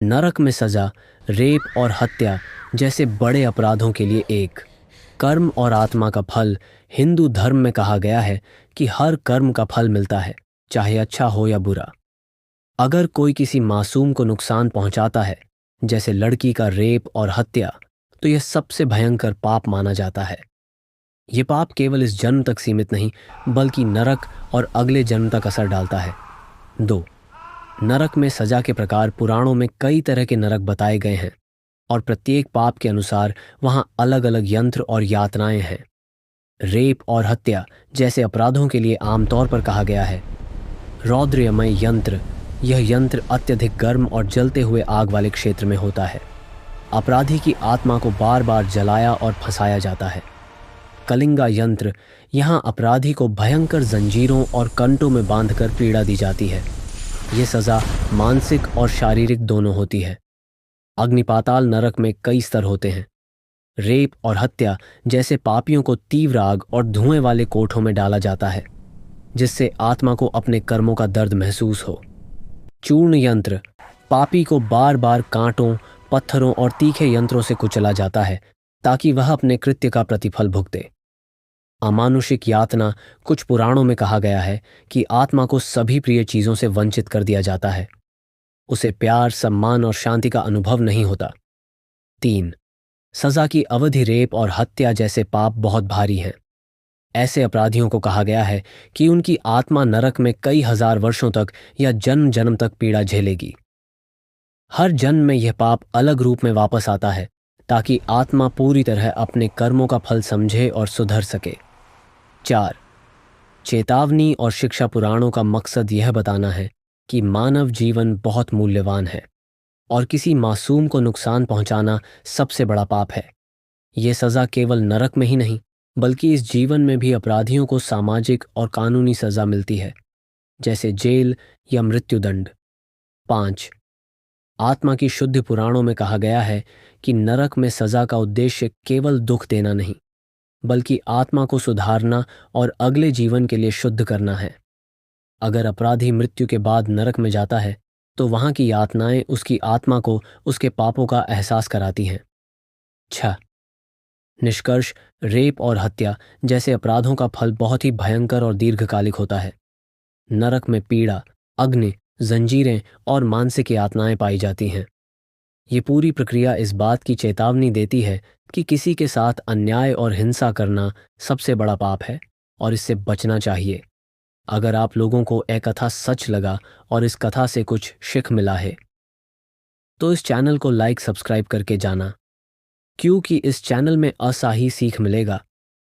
नरक में सजा, रेप और हत्या जैसे बड़े अपराधों के लिए एक कर्म और आत्मा का फल। हिंदू धर्म में कहा गया है कि हर कर्म का फल मिलता है, चाहे अच्छा हो या बुरा। अगर कोई किसी मासूम को नुकसान पहुंचाता है, जैसे लड़की का रेप और हत्या, तो यह सबसे भयंकर पाप माना जाता है। ये पाप केवल इस जन्म तक सीमित नहीं, बल्कि नरक और अगले जन्म तक असर डालता है। 2. नरक में सजा के प्रकार। पुराणों में कई तरह के नरक बताए गए हैं और प्रत्येक पाप के अनुसार वहां अलग अलग यंत्र और यातनाएं हैं। रेप और हत्या जैसे अपराधों के लिए आमतौर पर कहा गया है रौद्रमय यंत्र। यह यंत्र अत्यधिक गर्म और जलते हुए आग वाले क्षेत्र में होता है। अपराधी की आत्मा को बार बार जलाया और फंसाया जाता है। कलिंगा यंत्र। यहाँ अपराधी को भयंकर जंजीरों और कंटों में बांधकर पीड़ा दी जाती है। ये सजा मानसिक और शारीरिक दोनों होती है। अग्निपाताल नरक में कई स्तर होते हैं। रेप और हत्या जैसे पापियों को तीव्र आग और धुएं वाले कोठों में डाला जाता है, जिससे आत्मा को अपने कर्मों का दर्द महसूस हो। चूर्ण यंत्र। पापी को बार बार कांटों, पत्थरों और तीखे यंत्रों से कुचला जाता है ताकि वह अपने कृत्य का प्रतिफल भुगते। अमानुषिक यातना। कुछ पुराणों में कहा गया है कि आत्मा को सभी प्रिय चीजों से वंचित कर दिया जाता है। उसे प्यार, सम्मान और शांति का अनुभव नहीं होता। 3. सजा की अवधि। रेप और हत्या जैसे पाप बहुत भारी हैं। ऐसे अपराधियों को कहा गया है कि उनकी आत्मा नरक में कई हजार वर्षों तक या जन्म जन्म तक पीड़ा झेलेगी। हर जन्म में यह पाप अलग रूप में वापस आता है ताकि आत्मा पूरी तरह अपने कर्मों का फल समझे और सुधर सके। 4. चेतावनी और शिक्षा। पुराणों का मकसद यह बताना है कि मानव जीवन बहुत मूल्यवान है और किसी मासूम को नुकसान पहुंचाना सबसे बड़ा पाप है। ये सजा केवल नरक में ही नहीं, बल्कि इस जीवन में भी अपराधियों को सामाजिक और कानूनी सजा मिलती है, जैसे जेल या मृत्युदंड। 5. आत्मा की शुद्धि। पुराणों में कहा गया है कि नरक में सजा का उद्देश्य केवल दुख देना नहीं, बल्कि आत्मा को सुधारना और अगले जीवन के लिए शुद्ध करना है। अगर अपराधी मृत्यु के बाद नरक में जाता है, तो वहां की यातनाएं उसकी आत्मा को उसके पापों का एहसास कराती हैं। 6. निष्कर्ष। रेप और हत्या जैसे अपराधों का फल बहुत ही भयंकर और दीर्घकालिक होता है। नरक में पीड़ा, अग्नि, जंजीरें और मानसिक यातनाएं पाई जाती हैं। ये पूरी प्रक्रिया इस बात की चेतावनी देती है कि किसी के साथ अन्याय और हिंसा करना सबसे बड़ा पाप है और इससे बचना चाहिए। अगर आप लोगों को यह कथा सच लगा और इस कथा से कुछ शिख मिला है, तो इस चैनल को लाइक, सब्सक्राइब करके जाना, क्योंकि इस चैनल में असाही सीख मिलेगा